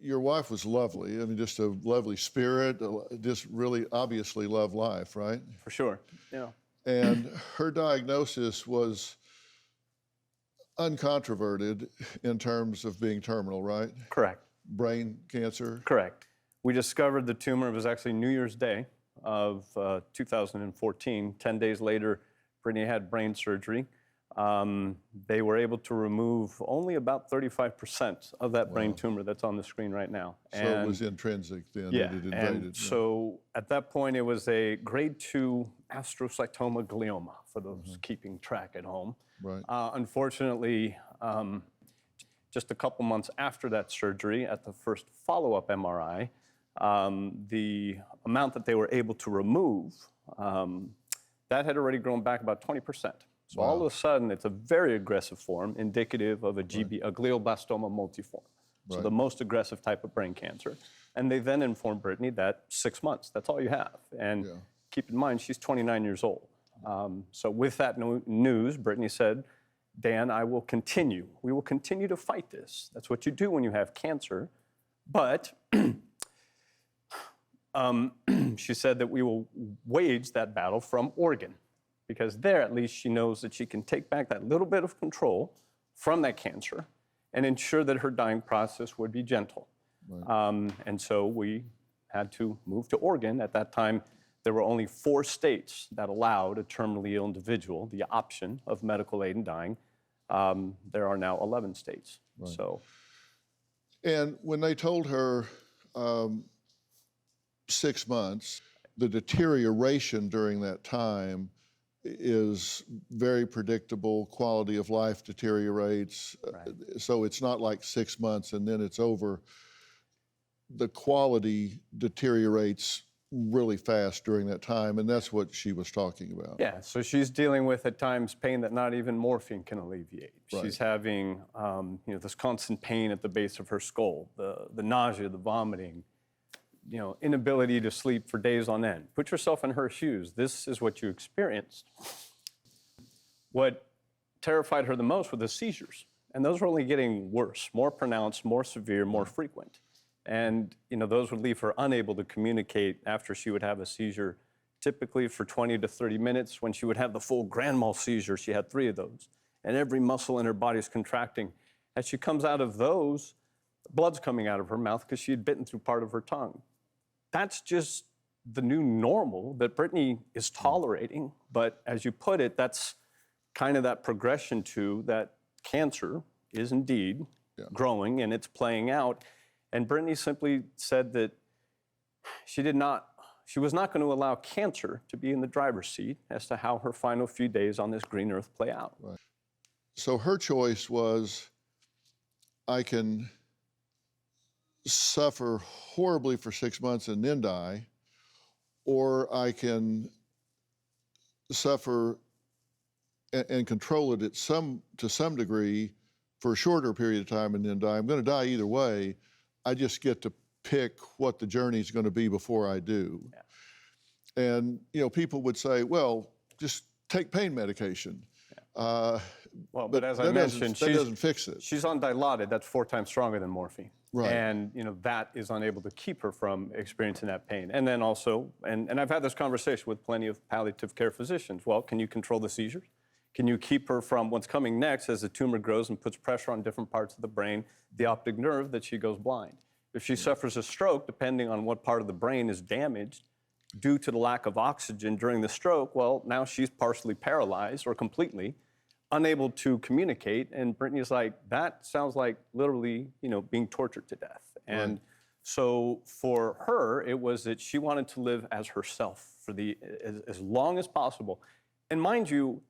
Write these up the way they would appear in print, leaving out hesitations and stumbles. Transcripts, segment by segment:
your wife was lovely. I mean, just a lovely spirit, just really obviously loved life, right? For sure, yeah. And her diagnosis was uncontroverted in terms of being terminal, right? Correct. Brain cancer? Correct. We discovered the tumor. It was actually New Year's Day of 2014. 10 days later, Brittany had brain surgery. They were able to remove only about 35% of that brain tumor that's on the screen right now. So it was intrinsic then? Yeah, It had invaded. and so at that point, it was a grade 2 astrocytoma glioma, for those keeping track at home. Right. Unfortunately, just a couple months after that surgery, at the first follow-up MRI, the amount that they were able to remove, that had already grown back about 20%. So all of a sudden, it's a very aggressive form, indicative of a glioblastoma multiforme. So the most aggressive type of brain cancer. And they then informed Brittany that 6 months, that's all you have. And keep in mind, she's 29 years old. So with that news, Brittany said, Dan, I will continue. We will continue to fight this. That's what you do when you have cancer. But she said that we will wage that battle from Oregon, because there, at least, she knows that she can take back that little bit of control from that cancer and ensure that her dying process would be gentle. And so we had to move to Oregon. At that time, there were only 4 states that allowed a terminally ill individual the option of medical aid in dying. There are now 11 states. So, and when they told her 6 months, the deterioration during that time is very predictable. Quality of life deteriorates. So it's not like 6 months and then it's over. The quality deteriorates really fast during that time, and that's what she was talking about. Yeah, so she's dealing with, at times, pain that not even morphine can alleviate. She's having this constant pain at the base of her skull, the nausea, the vomiting, inability to sleep for days on end. Put yourself in her shoes. This is what you experienced. What terrified her the most were the seizures. And those were only getting worse, more pronounced, more severe, more frequent. And those would leave her unable to communicate after she would have a seizure, typically for 20 to 30 minutes. When she would have the full grand mal seizure, she had 3 of those. And every muscle in her body is contracting. As she comes out of those, blood's coming out of her mouth because she had bitten through part of her tongue. That's just the new normal that Brittany is tolerating. But as you put it, that's kind of that progression to that cancer is indeed growing and it's playing out. And Brittany simply said that she was not going to allow cancer to be in the driver's seat as to how her final few days on this green earth play out. So her choice was, I can suffer horribly for 6 months and then die, or I can suffer and control it to some degree for a shorter period of time and then die. I'm going to die either way. I just get to pick what the journey is going to be before I do. And people would say, well, just take pain medication. But as I mentioned, that doesn't fix it. She's on Dilaudid. That's 4 times stronger than morphine. Right. And that is unable to keep her from experiencing that pain. And then also, and I've had this conversation with plenty of palliative care physicians. Well, can you control the seizures? Can you keep her from what's coming next as the tumor grows and puts pressure on different parts of the brain, the optic nerve, that she goes blind? If she suffers a stroke, depending on what part of the brain is damaged due to the lack of oxygen during the stroke, well, now she's partially paralyzed or completely unable to communicate. And Brittany's like, that sounds like literally, being tortured to death. And so for her, it was that she wanted to live as herself for as long as possible. And mind you,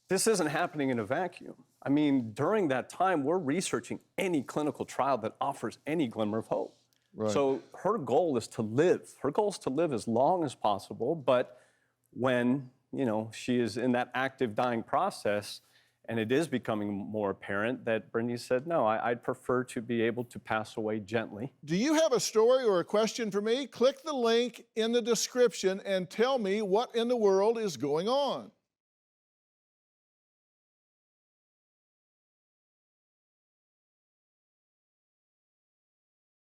this isn't happening in a vacuum. I mean, during that time, we're researching any clinical trial that offers any glimmer of hope. So her goal is to live. Her goal is to live as long as possible. But when, she is in that active dying process, and it is becoming more apparent that Brittany said, no, I'd prefer to be able to pass away gently. Do you have a story or a question for me? Click the link in the description and tell me what in the world is going on.